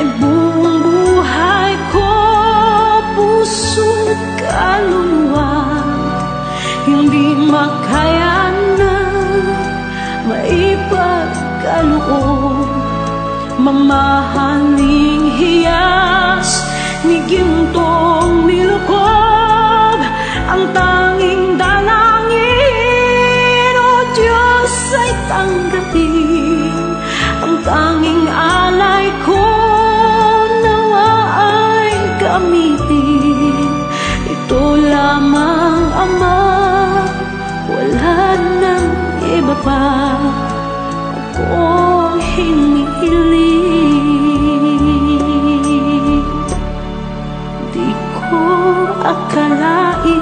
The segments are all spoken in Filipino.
ay buong buhay ko, puso't kaluluwa, hindi makaya na maipagkaloob. Mamahaling hiyas ni gintong nilukob, ang tanging dalangin, o Diyos, ay tanggapin. Ang tanging alay ko, nawa ay gamitin. Ito lamang, Ama, wala nang iba pa akong hinihiling. Di ko akalain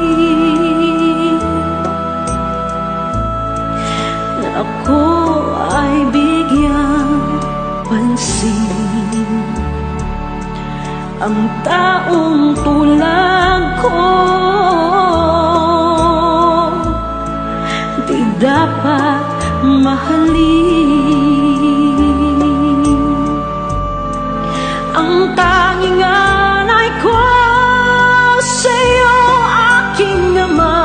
na ako ay bigyang pansin. Ang taong tulad ko di dapat mahalin. Ang tanging alay ko sa'yo, aking Ama,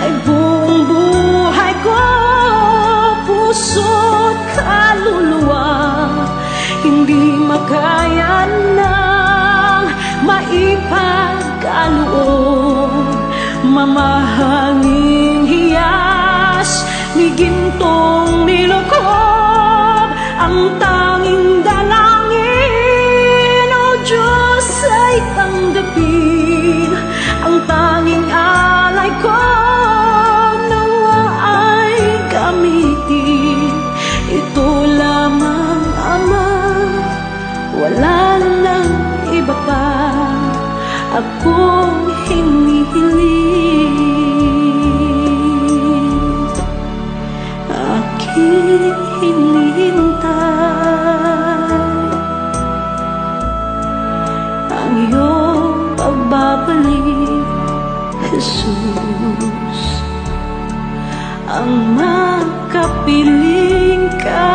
ay buong buhay ko, puso't kaluluwa, hindi makaya nang maipagkaloob. Mamahaling hiyas ni gintong nilukob, ang tanging dalangin, o Diyos, ay tanggapin. Ang tanging alay ko, nawa ay gamitin. Ito lamang, Ama, wala nang iba pa akong hinihiling. Aking hinihintay ang iyong pagbabalik, Jesus. Ang makapiling ka,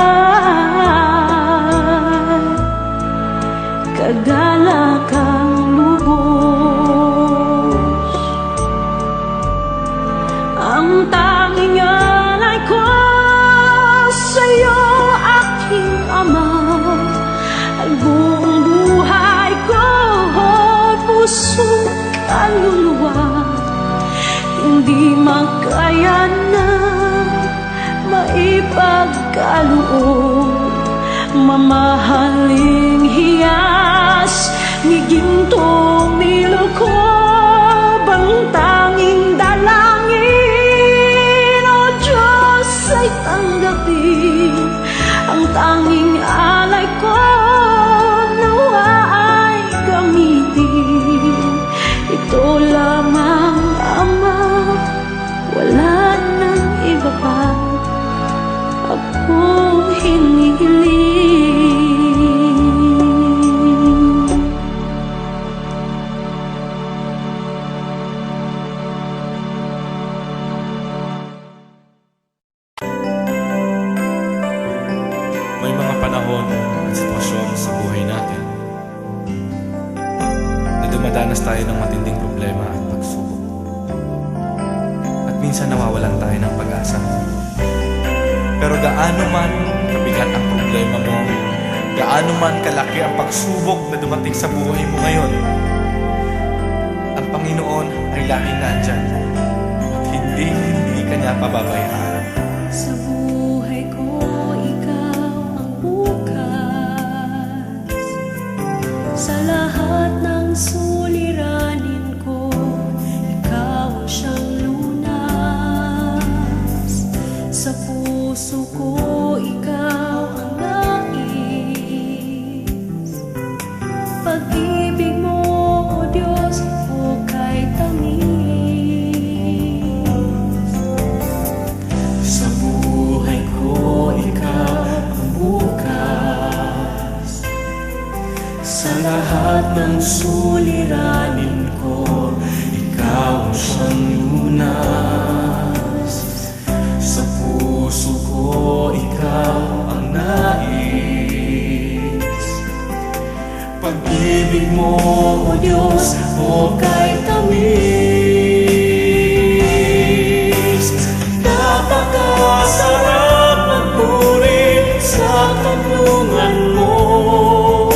kagalakang lubos. Ang tanging alay ko sa'yo, aking Ama, ay buong buhay ko, puso't kaluluwa, hindi makaya na maipagkaloob. Mamahaling hiyas ni gintong nilukob, ang tanging dalangin, o Diyos, ay tanggapin. Ang tanging alay ko, nawa ay gamitin. Ito lamang, Ama, wala nang iba pa akong hinihiling. May mga panahon at sitwasyon sa buhay natin na dumadanas tayo ng matinding problema at pagsubok. At minsan nawawalan tayo ng pag-asa. Pero gaano man kabigat ang problema mo, gaano man kalaki ang pagsubok na dumating sa buhay mo ngayon, ang Panginoon ay laging nandyan at hindi ka niya pababayaan. Sa buhay ko, ikaw ang bukas. Sa lahat ng suliranin ko, ikaw ang siyang lunas. Sa puso ko, ikaw ang nais. Pag-ibig mo, O Diyos, hukay tamis. Sa buhay ko, ikaw ang bukas. Sa lahat ng suliranin ko, ikaw ang siyang lunas. Sa puso ko, ikaw ang nais. pag-ibig mo, O Diyos, o kay tamis. Napakasarap magpuri sa kanlungan mo.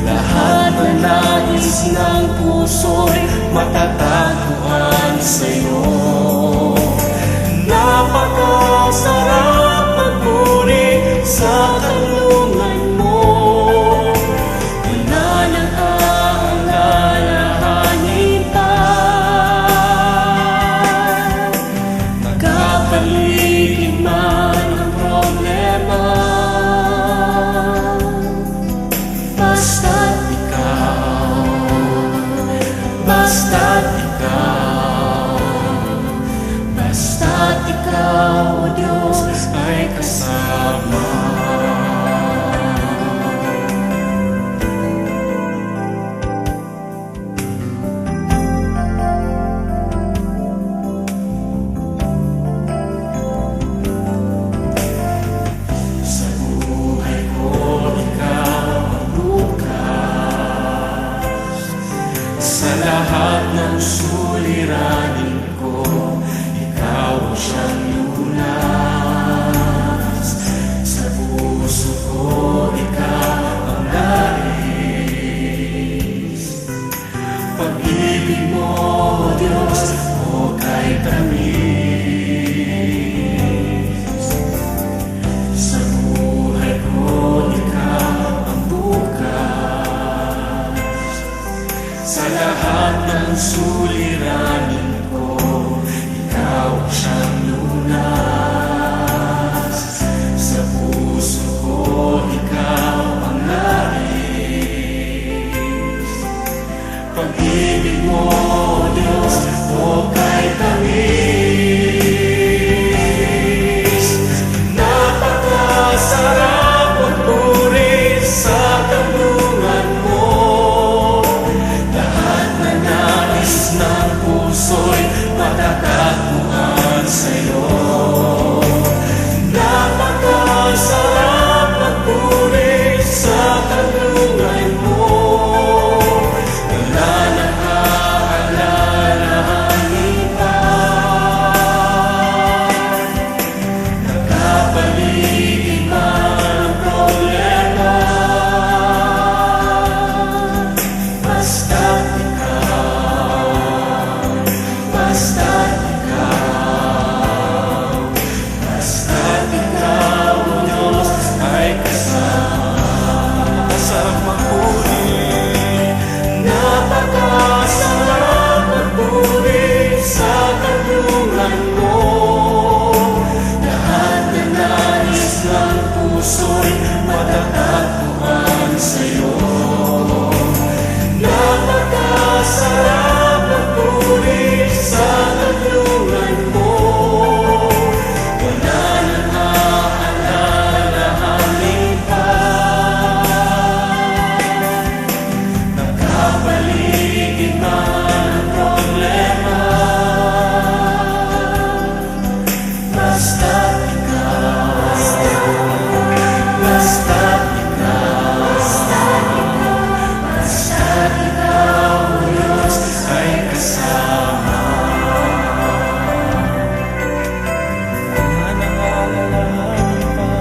Lahat na nais ng puso'y matatagpuan sa'yo. Napakasarap magpuri sa kanlungan mo. Wala nang aalalahanin pa. Nagkapaligid man ang problema, basta't ikaw, basta't ikaw, basta't ikaw, O Diyos, ay kasama. Sa buhay ko, ikaw ang bukas. Sa lahat ng suliranin ko, ikaw ang siyang lunas. Sa puso ko, ikaw ang nais. Pag-ibig mo, O Diyos, o kay tamis. Sa buhay ko, ikaw ang bukas. Sa lahat ng suliranin ko, ikaw ang siyang lunas. Sa puso ko, ikaw ang nais. Pag-ibig mo, O Diyos, o kay tamis. Napakasarap magpuri sa kanlungan mo. Lahat na nais ng puso'y matatagpuan sa'yo. Napakasarap magpuri sa kanlungan mo. Wala nang aalalahanin pa. Nagkapaligid man ang problema, basta't ikaw, basta't ikaw, basta't ikaw, O Diyos, ay kasama. Masarap magpuri, napakasarap magpuri sa kanlungan mo. Lahat na nais ng puso'y matatagpuan sa'yo. Napakasarap magpuri sa kanlungan mo. Wala nang aalalahanin pa. Nagkapaligid man ang problema, basta't ikaw, basta't ikaw, basta't ikaw, O Diyos, ay kasama. Wala nang aalalahanin pa.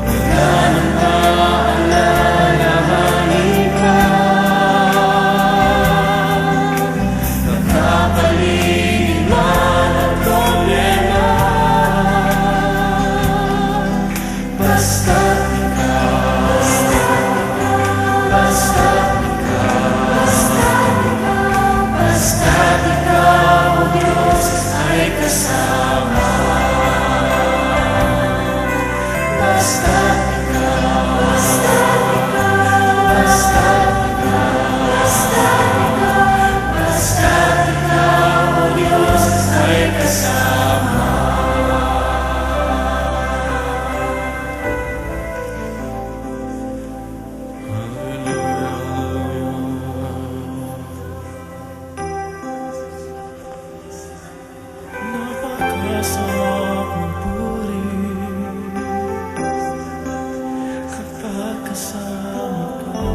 Wala nang aalalahanin pa. Nagkapaligid man ang problema, basta't ikaw, basta't ikaw, basta't ikaw, O Diyos, ay kasama. Basta't ikaw, basta't ikaw, basta't ikaw, O Diyos, ay kasama. Napakasarap magpuri kapag kasama ka.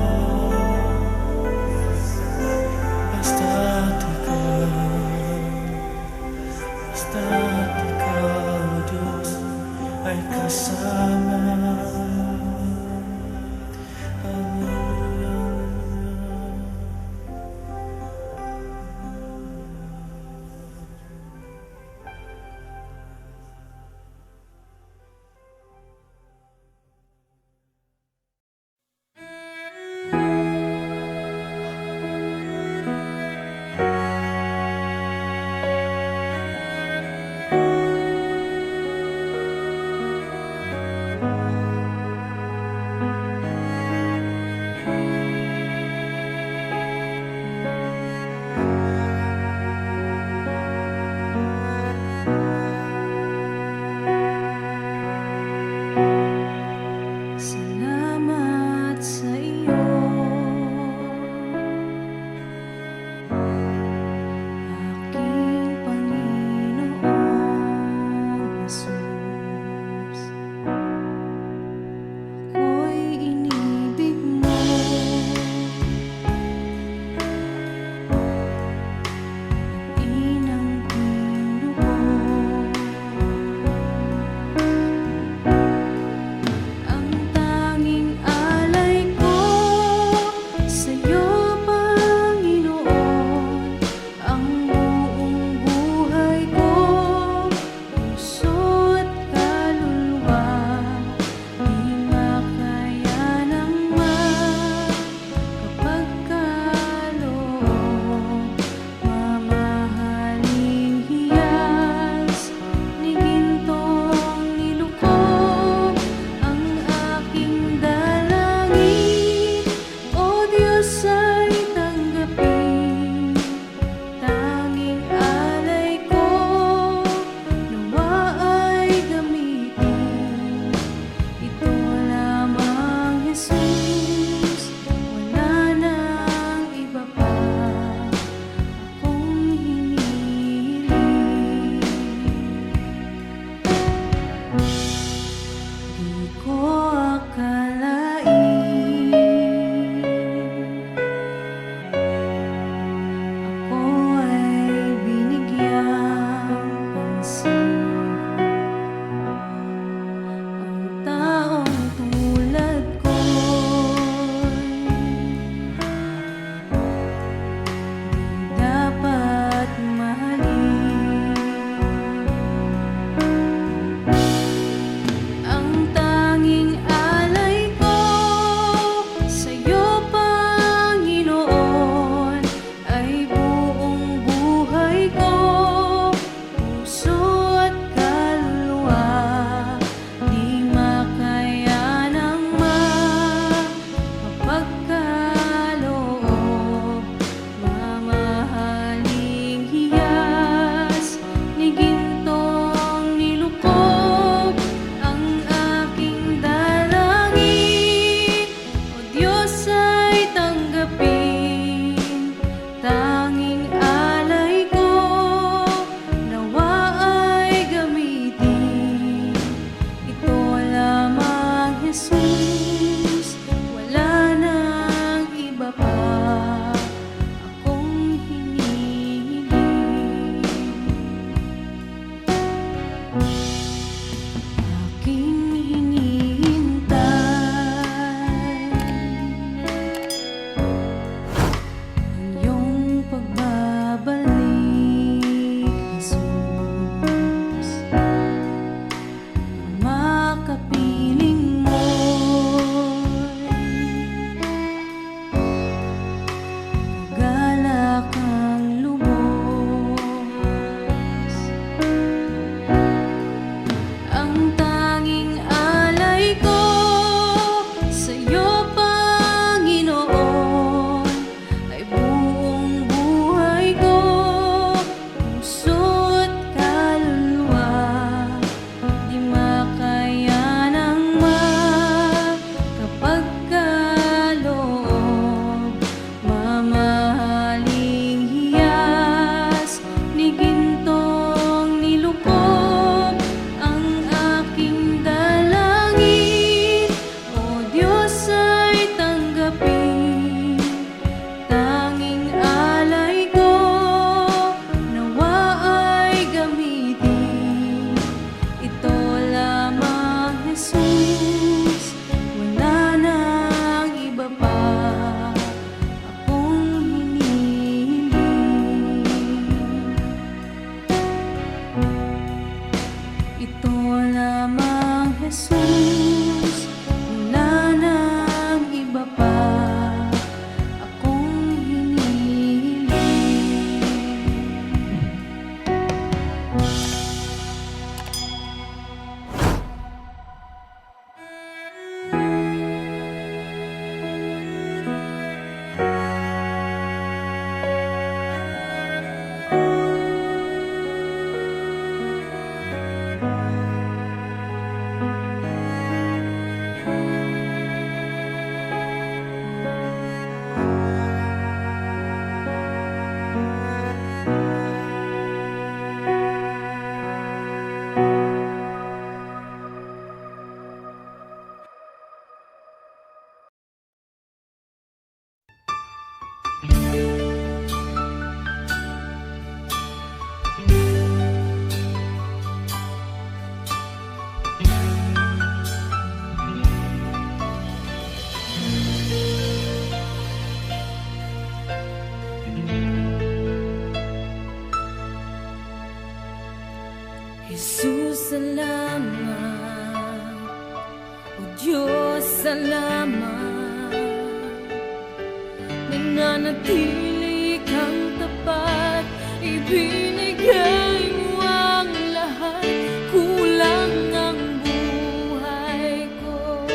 nananatili kang tapat, ibinigay mo ang lahat, kulang ang buhay ko.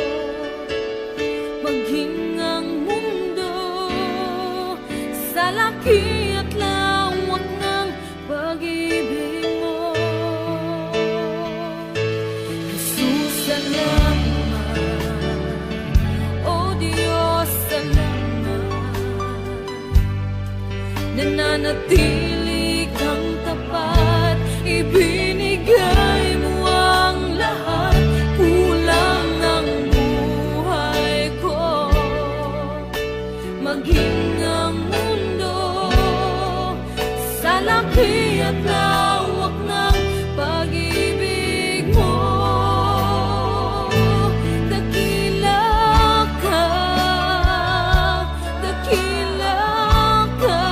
Maging ang mundo sa laki at lawak ng pag-ibig mo. Jesus, salamat. O Diyos, salamat. Nananatili kang tapat, ibinigay mo ang lahat, kulang ang buhay ko. Maging ang mundo sa laki at lawak ng pag-ibig mo. Dakila ka, dakila ka,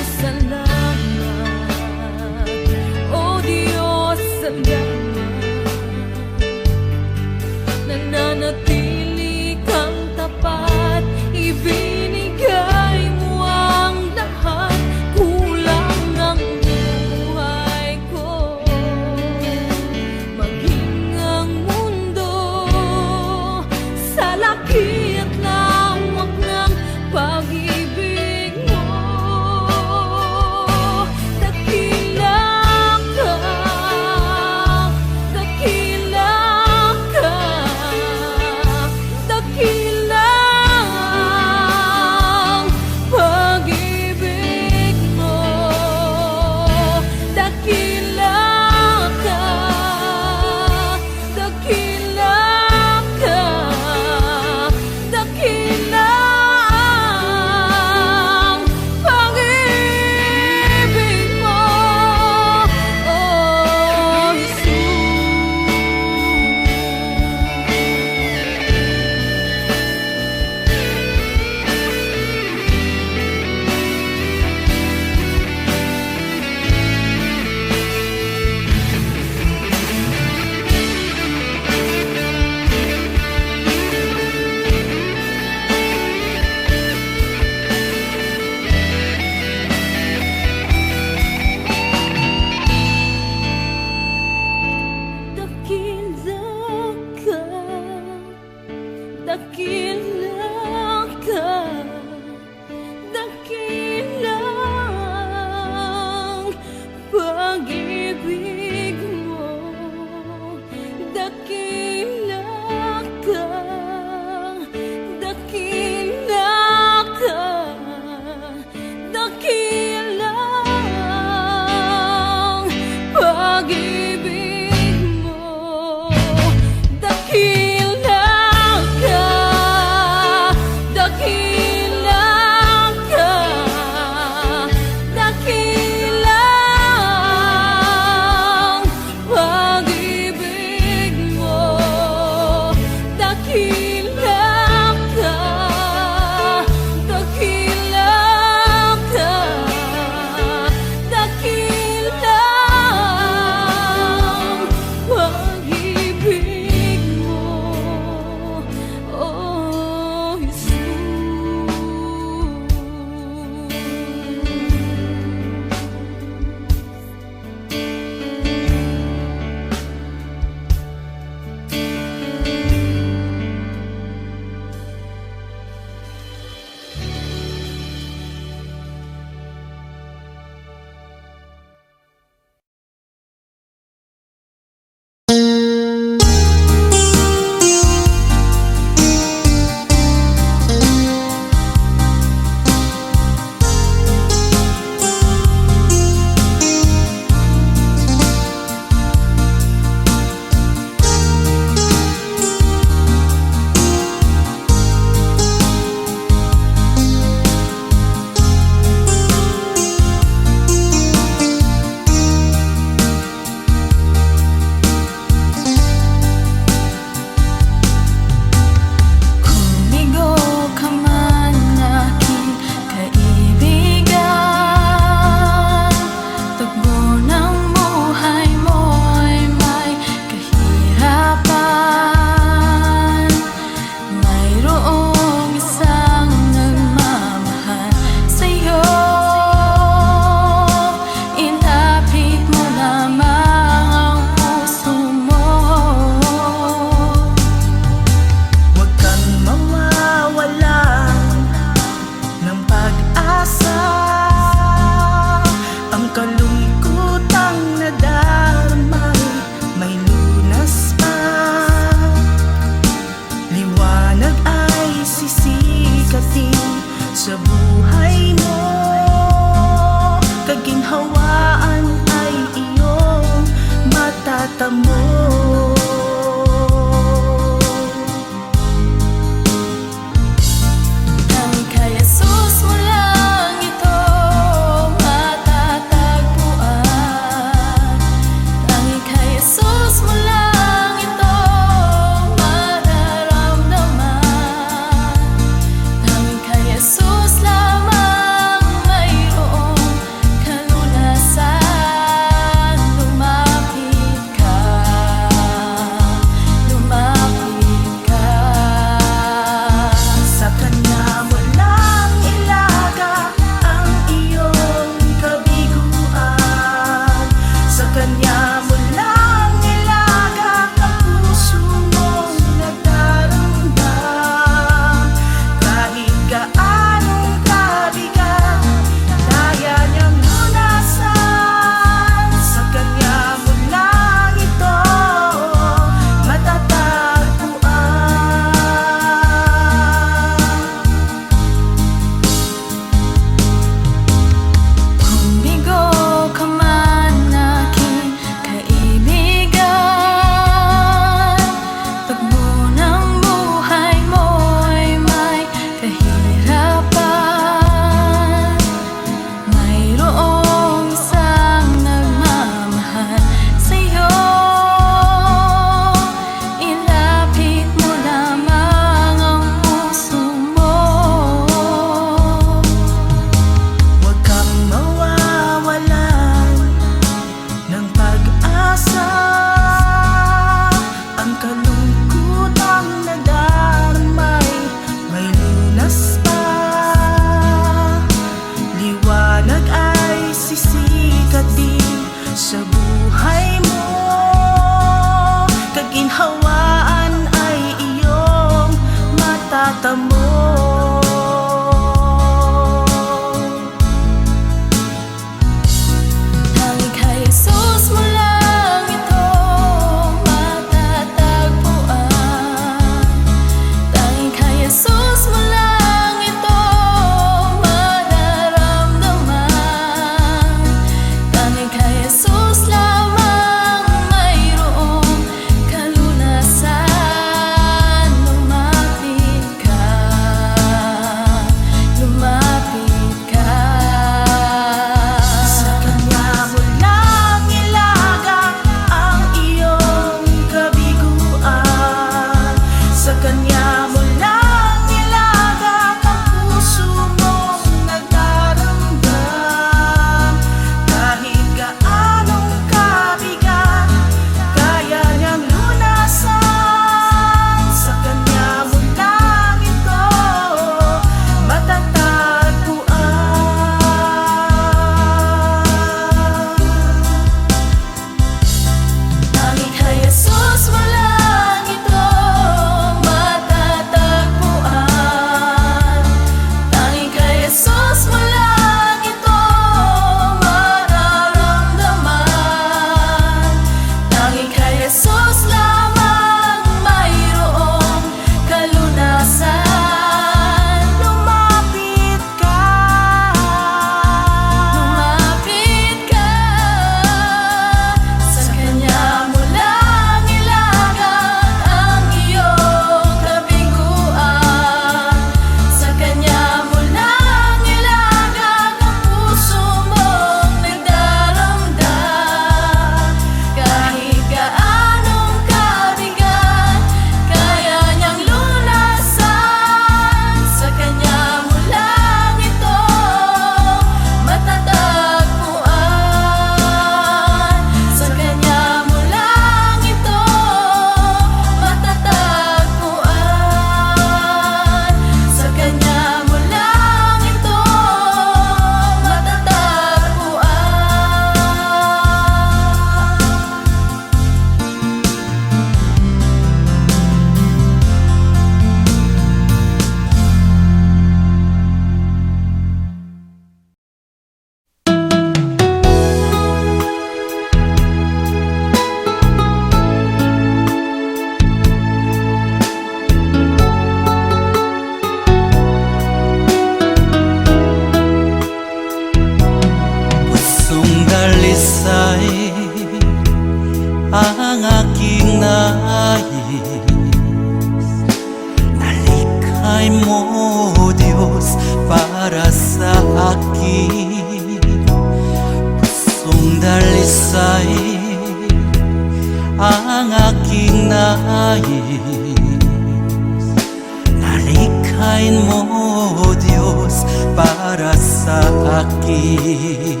Nalikhain mo, Diyos, para sa akin.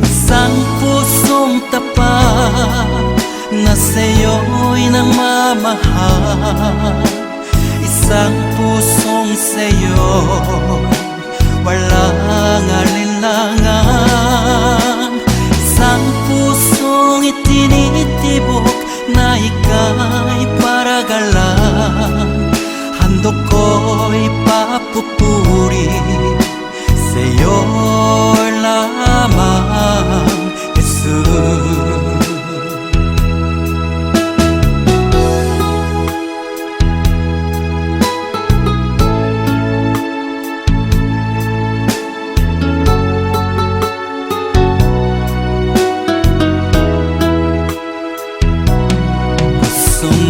Isang pusong tapat na sa'yo'y nagmamahal. Isang pusong sa'yo, walang alinlangan. Isang pusong itinitibok na ika'y paragalan. Handog ko'y papupuri sa'yo lamang, Jesus.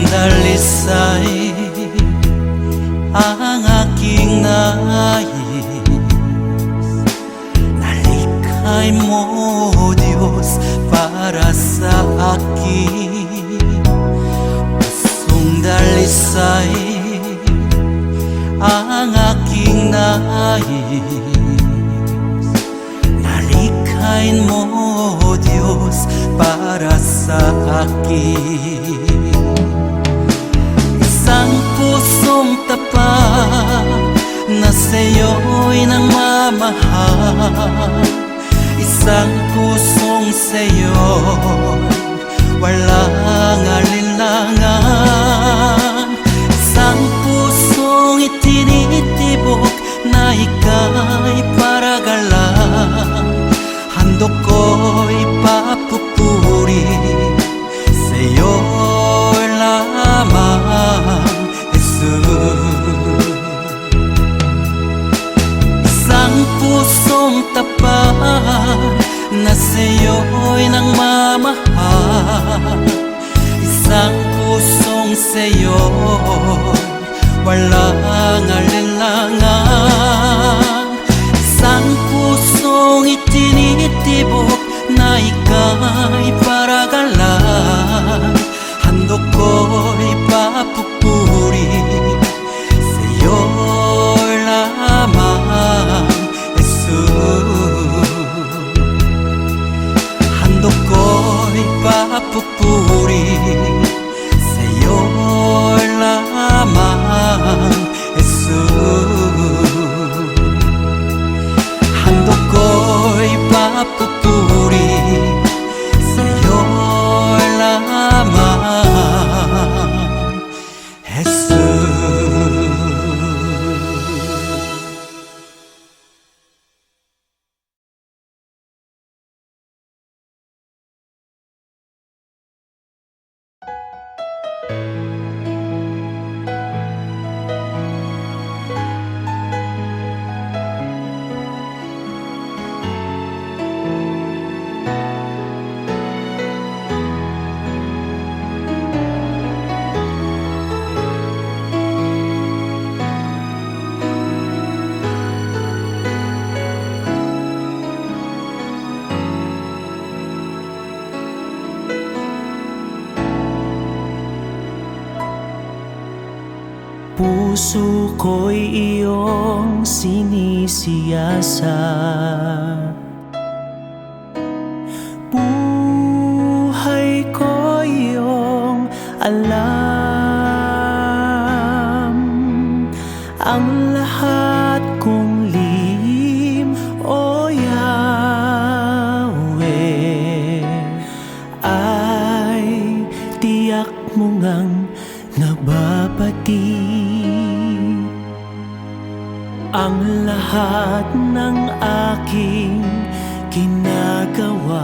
Dalisay ang aking nais. Nalikhain mo, Diyos, para sa akin. Pusong dalisay ang aking nais. Nalikhain mo, Diyos, para sa akin. Isang pusong tapat na sa'yo'y nagmamahal. Isang pusong sa'yo, walang alinlangan. Isang pusong itinitibok na ika'y paragalan. Handog ko'y papupuri sa'yo lamang, Jesus. Isang pusong tapat na sa'yo'y nagmamahal. Isang pusong sa'yo, walang alinlangan. Isang pusong itinitibok na ika'y paragalan. Handog ko'y papupuri sa'yo lamang, Jesus. Handog ko'y papupuri sa'yo lamang, Jesus. Handog ko'y papupuri sa'yo lamang, Jesus. Puso ko'y iyong sinisiyasat. Buhay ko'y iyong alam. Ang lahat kong lihim, O Yahweh, ay tiyak mo ngang nababati. Ang lahat ng aking ginagawa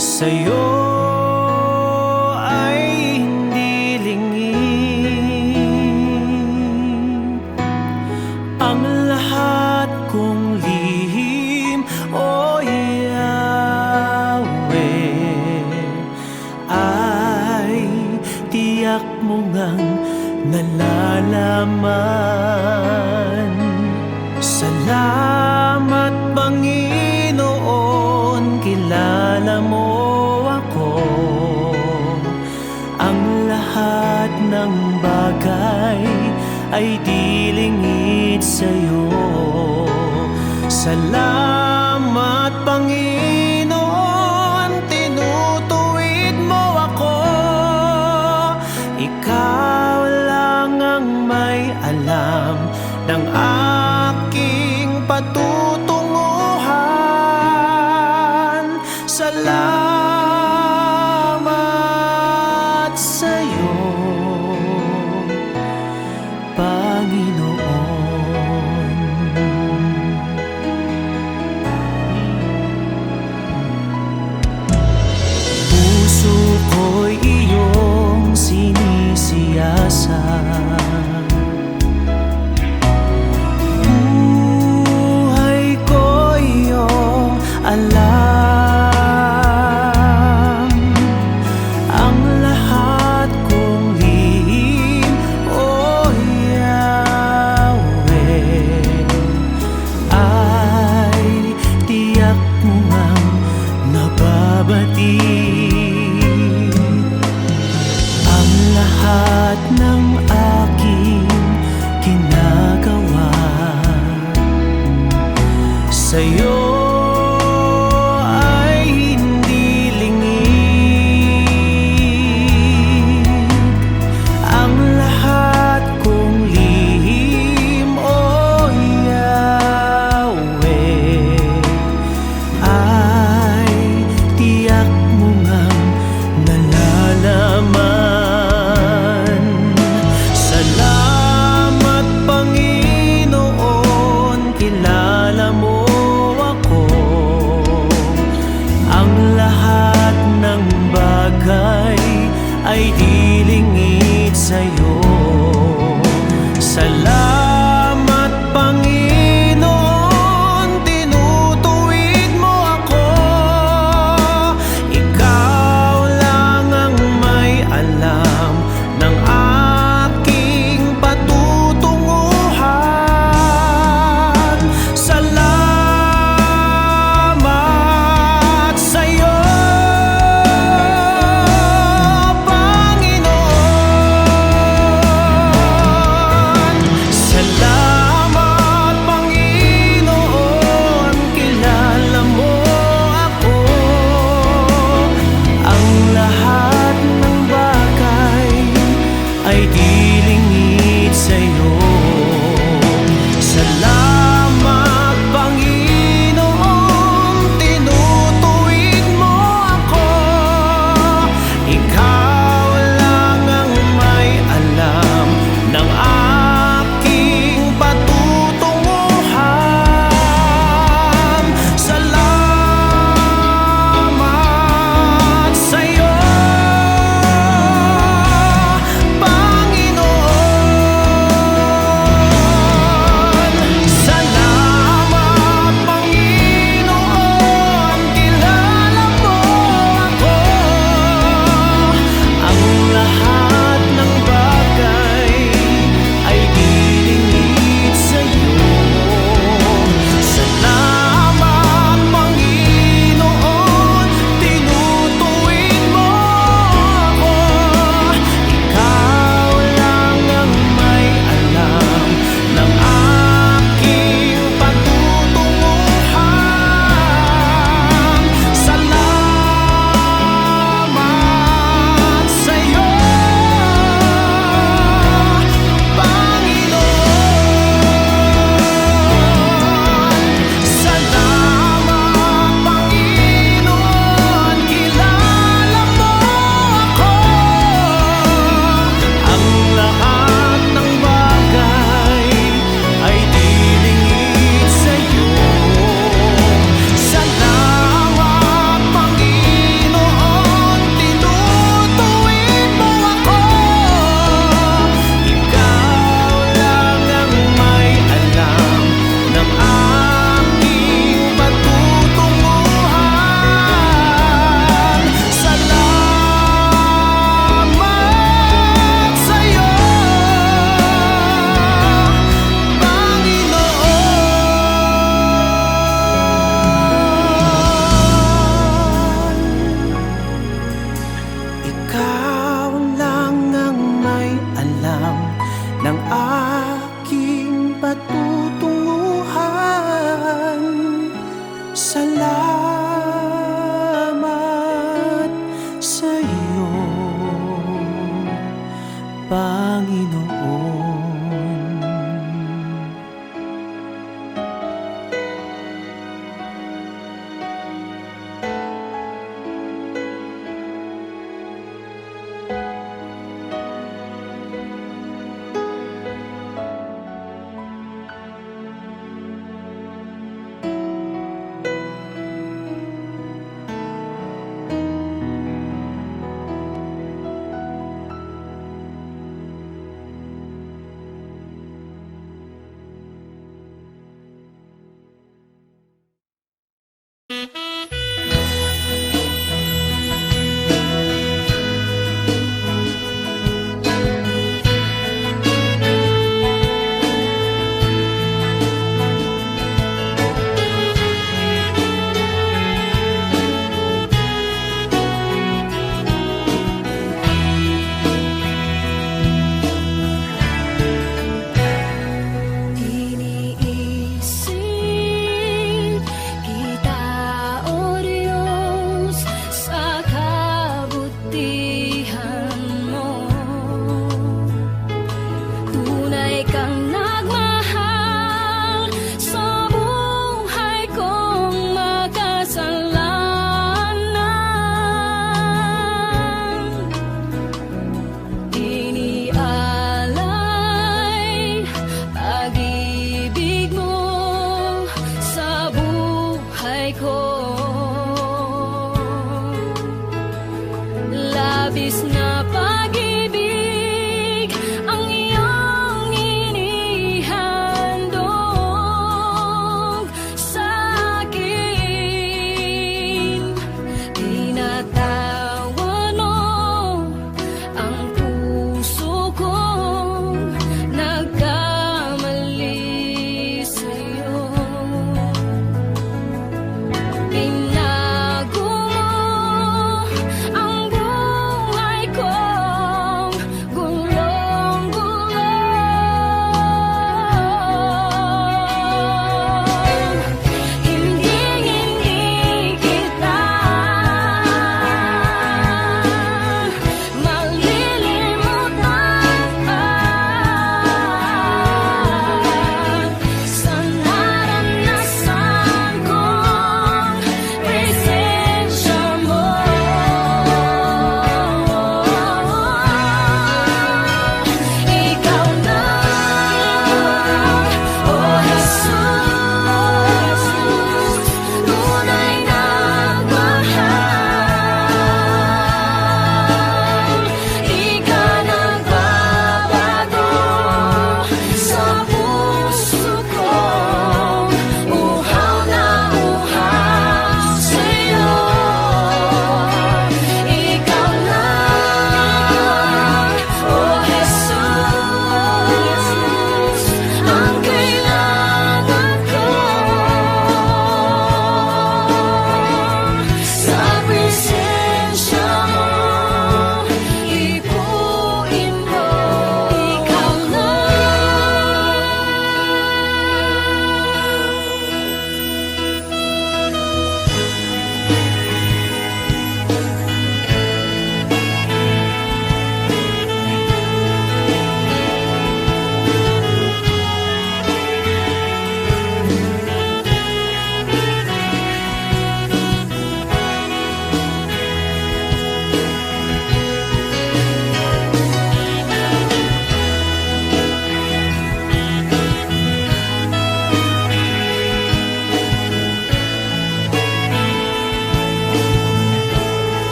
sa'yo ay hindi lingid. Ang lahat kong lihim, O Yahweh, ay tiyak mo ngang nalalaman. Salamat, Panginoon, kilala mo ako. Ang lahat ng bagay ilingid sa'yo. Salamat Panginoon, tinutuwid mo ako. Ikaw lang ang may alam ng aking patutunguhan. Salamat sa'yo, Panginoon. Puso ko'y iyong sinisiyasat, buhay ko iyong alam. Ang lahat kong lihim, o Yahweh,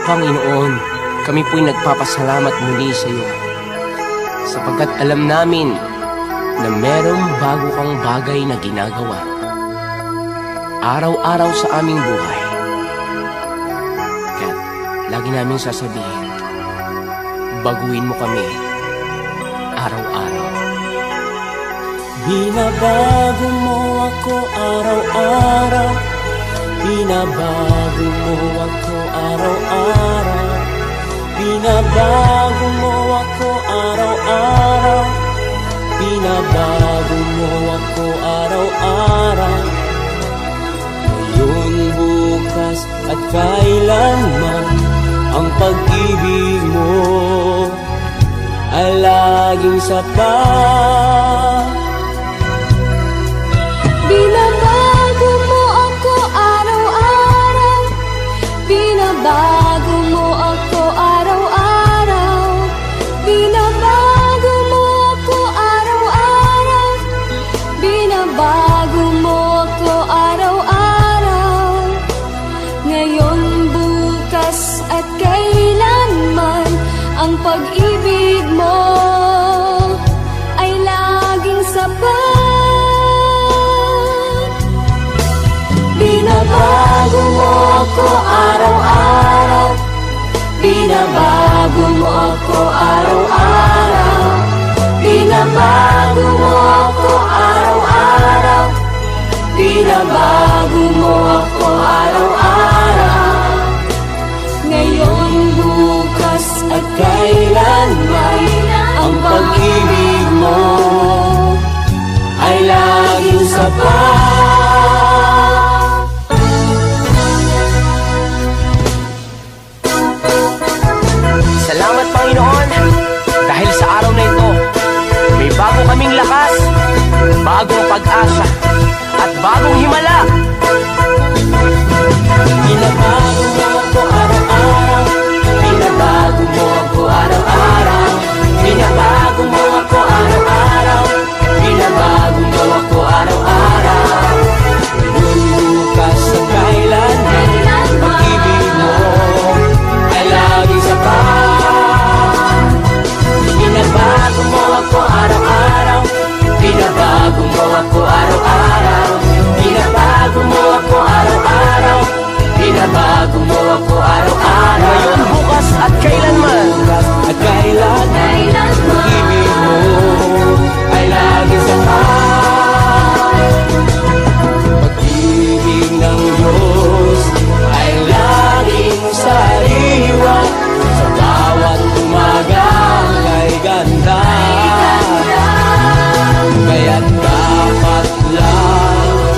Panginoon, kami po'y nagpapasalamat muli sa iyo sapagkat alam namin na merong bago kang bagay na ginagawa araw-araw sa aming buhay. Kaya lagi namin sasabihin, baguhin mo kami araw-araw. Binabago mo ako araw-araw. Binabago mo ako araw-araw. Binabago mo ako araw-araw. Binabago mo ako araw-araw. Ngayon, bukas at kailanman ang pag-ibig mo ay laging sapat. Binabago mo ako araw-araw. Binabago mo ako araw-araw. Binabago mo ako araw-araw. Binabago mo ako araw-araw. Ngayon, bukas at kailanman ang pag-ibig mo ay laging sapat. Binabago mo ako araw-araw. Binabago mo ako araw-araw. Binabago mo ako araw-araw. Binabago mo ako araw-araw. Ngayon, bukas at kailanman ang pag-ibig mo ay laging sapat. Salamat Panginoon dahil sa araw na ito may bago kaming lakas, bagong pag-asa at bagong himala. Binabago mo ako araw-araw. Binabago mo ako araw-araw. Binabago mo ako araw-araw. Binabago mo ako araw-araw. Ngayon, bukas at kailanman pag-ibig mo ay laging sapat. Binabago mo ako araw-araw. Binabago mo ako araw-araw. Binabago mo ako araw-araw. Binabago mo ako araw-araw. Ngayon, bukas at kailanman. Bukas at kailanman pag-ibig mo ay laging sapat. Pag-ibig ng Diyos ay laging sariwa. Sa bawat umaga kay ganda. Kaya't dapat lang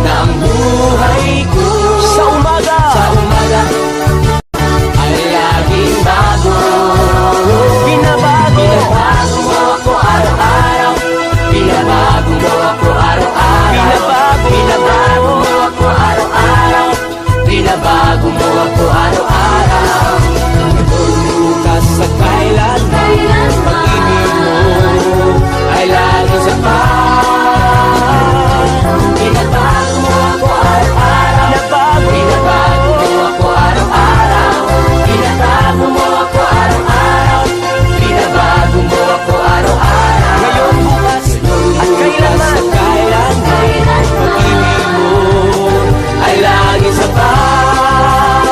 na ang buhay ko Sa umaga ay laging bago. binabago, Binabago mo ako araw-araw. Binabago mo ako araw-araw. Binabago mo ako araw-araw. Binabago mo ako araw-araw. Ngayon, bukas at kailanman pag-ibig mo ay laging sapat. Binabago mo ako araw-araw. Binabago mo ako araw-araw. Binabago mo ako araw-araw. Binabago mo ako araw-araw. ngayon, bukas at kailanman. Pag-ibig mo ay laging sapat.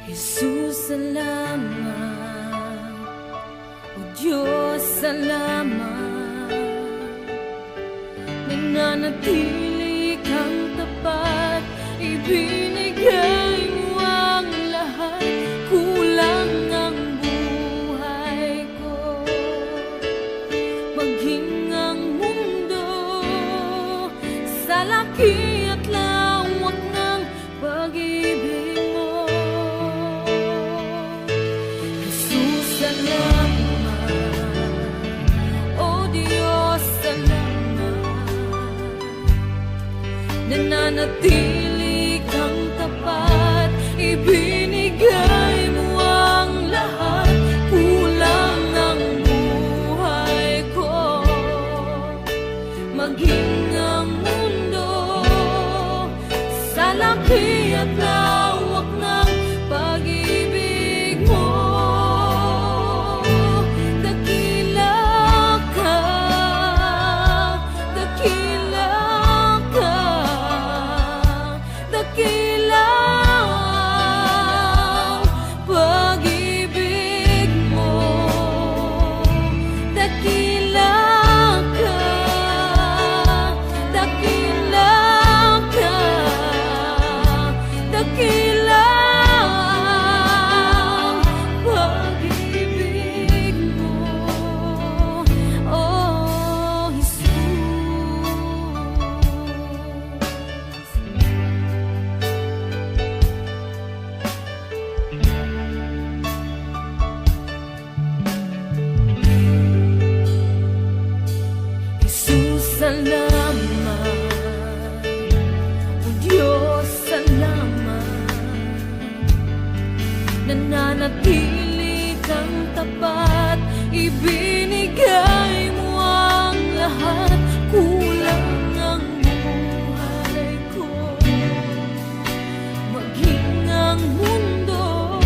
Jesus, salamat. O Diyos, salamat. Nananatili kang tapat, ibinigay mo ang lahat. Kulang ang buhay ko, maging ang mundo sa laki at lawak ng pag-ibig mo. Jesus, salamat. O Diyos, salamat. Nananatili kang tapat, ibinigay mo ang lahat. Kulang ang buhay ko, maging ang mundo sa laki at lawak ng pag-ibig mo. Dakila ka, dakila ka, dakila ang pag-ibig mo. Dakila ka, dakila ka, dakila ang pag-ibig mo. Oh, Jesus. Jesus, salamat. O Diyos, salamat. Nananatili kang tapat, ibinigay mo ang lahat. Kulang ang buhay ko, maging ang mundo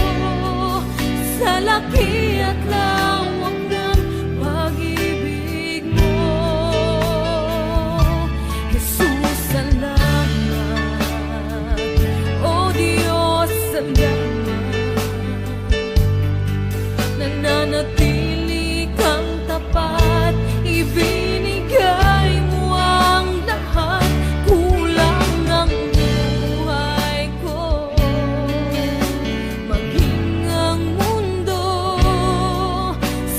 sa laki at lawak ng pag-ibig mo. Jesus, salamat. O Diyos, salamat. Nananatili kang tapat, ibinigay mo ang lahat. Kulang ang buhay ko, maging ang mundo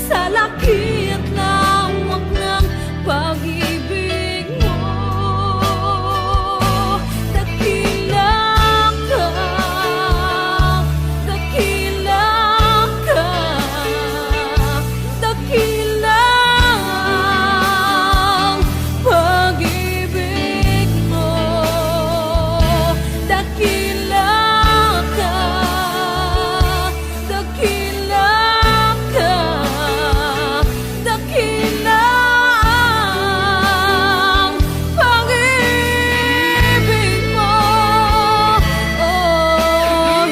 sa laki at lawak ng pag-ibig mo. Dakila ka, dakila ka, dakila ang pag-ibig mo. Dakila ka, dakila ka, dakila ang pag-ibig mo. Oh,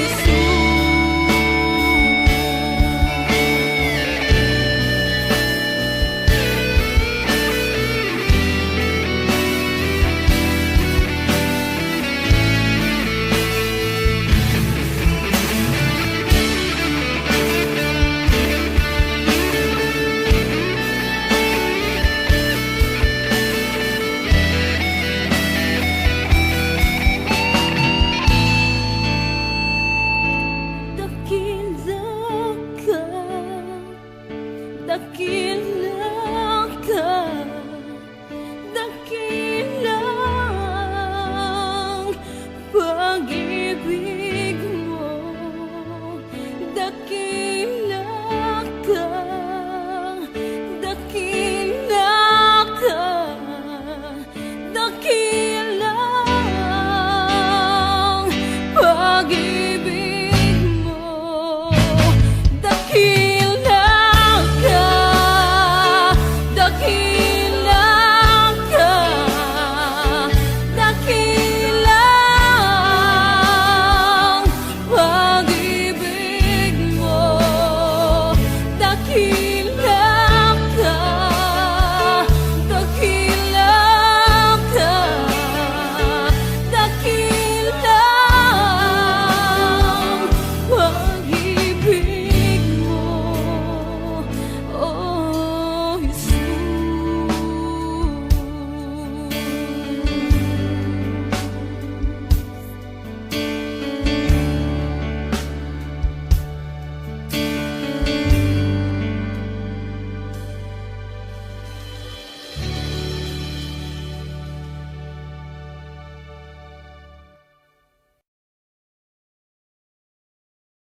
dakila ka, dakila ka, dakila ang pag-ibig mo. Dakila